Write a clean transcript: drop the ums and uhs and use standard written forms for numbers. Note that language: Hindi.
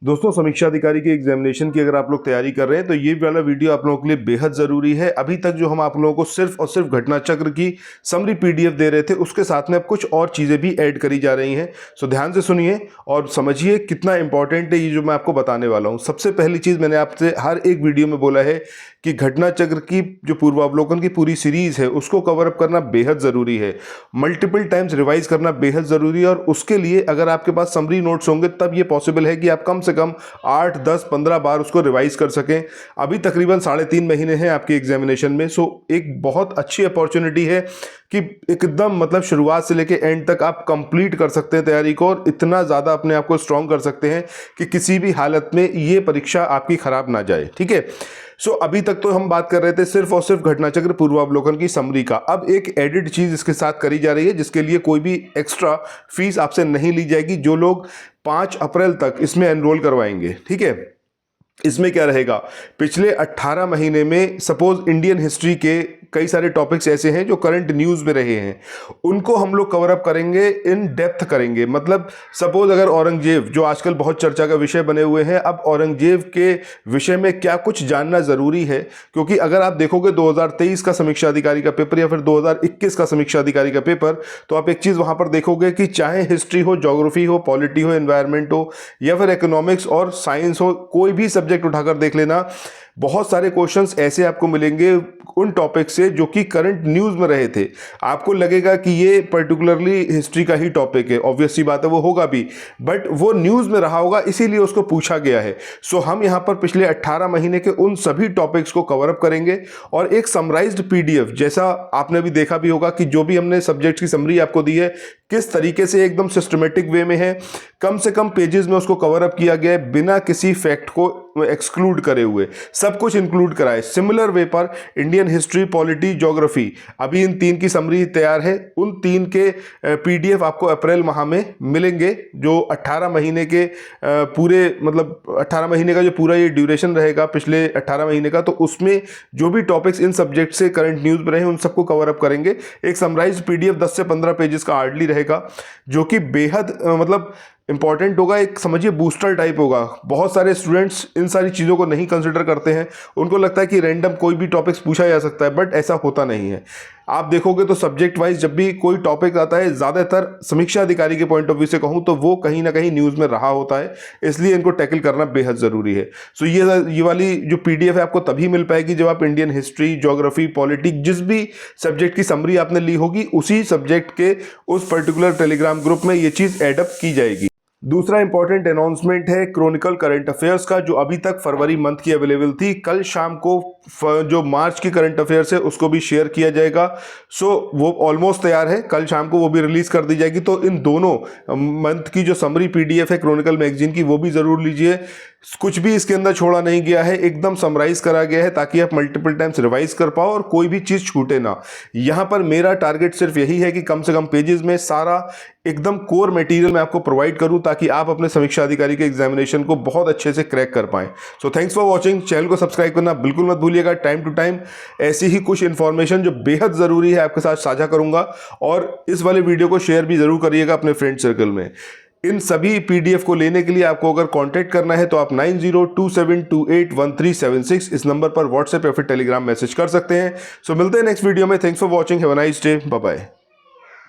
दोस्तों, समीक्षा अधिकारी के एग्जामिनेशन की अगर आप लोग तैयारी कर रहे हैं तो ये वाला वीडियो आप लोगों के लिए बेहद ज़रूरी है। अभी तक जो हम आप लोगों को सिर्फ और सिर्फ घटना चक्र की समरी पीडीएफ दे रहे थे, उसके साथ में अब कुछ और चीज़ें भी ऐड करी जा रही हैं। सो ध्यान से सुनिए और समझिए कितना इंपॉर्टेंट है ये जो मैं आपको बताने वाला हूँ। सबसे पहली चीज़, मैंने आपसे हर एक वीडियो में बोला है कि घटना चक्र की जो पूर्वावलोकन की पूरी सीरीज़ है उसको कवर अप करना बेहद ज़रूरी है। मल्टीपल टाइम्स रिवाइज करना बेहद ज़रूरी है और उसके लिए अगर आपके पास समरी नोट्स होंगे तब ये पॉसिबल है कि आप कम से कम 8, 10, 15 बार उसको रिवाइज कर सकें। अभी तकरीबन 3.5 महीने हैं आपके एग्जामिनेशन में। सो एक बहुत अच्छी अपॉर्चुनिटी है कि एकदम मतलब शुरुआत से लेके एंड तक आप कंप्लीट कर सकते हैं तैयारी को और इतना ज़्यादा अपने आप को स्ट्रॉन्ग कर सकते हैं कि किसी भी हालत में ये परीक्षा आपकी खराब ना जाए। ठीक है। सो अभी तक तो हम बात कर रहे थे सिर्फ और सिर्फ घटना चक्र पूर्वावलोकन की समरी का। अब एक एडिड चीज इसके साथ करी जा रही है जिसके लिए कोई भी एक्स्ट्रा फीस आपसे नहीं ली जाएगी जो लोग 5 अप्रैल तक इसमें एनरोल करवाएंगे। ठीक है। इसमें क्या रहेगा, पिछले 18 महीने में सपोज इंडियन हिस्ट्री के कई सारे टॉपिक्स ऐसे हैं जो करंट न्यूज़ में रहे हैं, उनको हम लोग कवर अप करेंगे, इन डेप्थ करेंगे। मतलब सपोज अगर औरंगजेब जो आजकल बहुत चर्चा का विषय बने हुए हैं, अब औरंगजेब के विषय में क्या कुछ जानना ज़रूरी है, क्योंकि अगर आप देखोगे 2023 का समीक्षा अधिकारी का पेपर या फिर 2021 का समीक्षा अधिकारी का पेपर, तो आप एक चीज़ वहाँ पर देखोगे कि चाहे हिस्ट्री हो, ज्योग्राफी हो, पॉलिटी हो, एनवायरमेंट हो या फिर इकोनॉमिक्स और साइंस हो, कोई भी सब्जेक्ट उठाकर देख लेना, बहुत सारे क्वेश्चंस ऐसे आपको मिलेंगे उन टॉपिक से जो कि करंट न्यूज़ में रहे थे। आपको लगेगा कि ये पर्टिकुलरली हिस्ट्री का ही टॉपिक है, ऑब्वियस सी बात है वो होगा भी, बट वो न्यूज़ में रहा होगा इसीलिए उसको पूछा गया है। सो हम यहाँ पर पिछले 18 महीने के उन सभी टॉपिक्स को कवर अप करेंगे और एक समराइज्ड पीडीएफ, जैसा आपने भी देखा भी होगा कि जो भी हमने सब्जेक्ट की समरी आपको दी है किस तरीके से एकदम सिस्टमेटिक वे में है, कम से कम पेजेस में उसको कवर अप किया गया है, बिना किसी फैक्ट को एक्सक्लूड करे हुए सब कुछ इंक्लूड कराए। सिमिलर वे पर इंडियन हिस्ट्री, पॉलिटी, ज्योग्राफी, अभी इन 3 की समरी तैयार है। उन 3 के पीडीएफ आपको अप्रैल माह में मिलेंगे, जो 18 महीने के पूरे मतलब 18 महीने का जो पूरा ये ड्यूरेशन रहेगा पिछले 18 महीने का, तो उसमें जो भी टॉपिक्स इन सब्जेक्ट से करंट न्यूज़ में रहे उन सबको कवर अप करेंगे। एक समराइज्ड पीडीएफ 10 से 15 पेजेस का हार्डली रहेगा, जो कि बेहद मतलब इंपॉर्टेंट होगा। एक समझिए बूस्टर टाइप होगा। बहुत सारे स्टूडेंट्स इन सारी चीज़ों को नहीं कंसिडर करते हैं, उनको लगता है कि रैंडम कोई भी टॉपिक्स पूछा जा सकता है, बट ऐसा होता नहीं है। आप देखोगे तो सब्जेक्ट वाइज जब भी कोई टॉपिक आता है, ज़्यादातर समीक्षा अधिकारी के पॉइंट ऑफ व्यू से कहूँ तो वो कहीं ना कहीं न्यूज़ में रहा होता है, इसलिए इनको टैकल करना बेहद ज़रूरी है। सो ये वाली जो पीडीएफ है आपको तभी मिल पाएगी जब आप इंडियन हिस्ट्री, ज्योग्राफी, पॉलिटिक्स, जिस भी सब्जेक्ट की समरी आपने ली होगी उसी सब्जेक्ट के उस पर्टिकुलर टेलीग्राम ग्रुप में ये चीज़ एडअप की जाएगी। दूसरा इंपॉर्टेंट अनाउंसमेंट है क्रॉनिकल करंट अफेयर्स का, जो अभी तक फरवरी मंथ की अवेलेबल थी। कल शाम को जो मार्च की करंट अफेयर्स है उसको भी शेयर किया जाएगा। सो वो ऑलमोस्ट तैयार है, कल शाम को वो भी रिलीज कर दी जाएगी। तो इन दोनों मंथ की जो समरी पीडीएफ है क्रॉनिकल मैगजीन की, वो भी जरूर लीजिए। कुछ भी इसके अंदर छोड़ा नहीं गया है, एकदम समराइज करा गया है ताकि आप मल्टीपल टाइम्स रिवाइज कर पाओ और कोई भी चीज छूटे ना। यहां पर मेरा टारगेट सिर्फ यही है कि कम से कम पेजेस में सारा एकदम कोर मटेरियल मैं आपको प्रोवाइड करूं ताकि आप अपने समीक्षा अधिकारी के एग्जामिनेशन को बहुत अच्छे से क्रैक कर पाएं। So thanks for watching. Channel को सब्सक्राइब करना बिल्कुल मत भूलिएगा। टाइम टू टाइम ऐसी ही कुछ इंफॉर्मेशन जो बेहद जरूरी है आपके साथ साझा करूंगा, और इस वाले वीडियो को शेयर भी जरूर करिएगा अपने फ्रेंड सर्कल में। इन सभी पीडीएफ को लेने के लिए आपको अगर कांटेक्ट करना है तो आप 9027281376 इस नंबर पर व्हाट्सएप या फिर टेलीग्राम मैसेज कर सकते हैं। सो मिलते हैं नेक्स्ट वीडियो में। Thanks for watching. Have a nice day. Bye bye.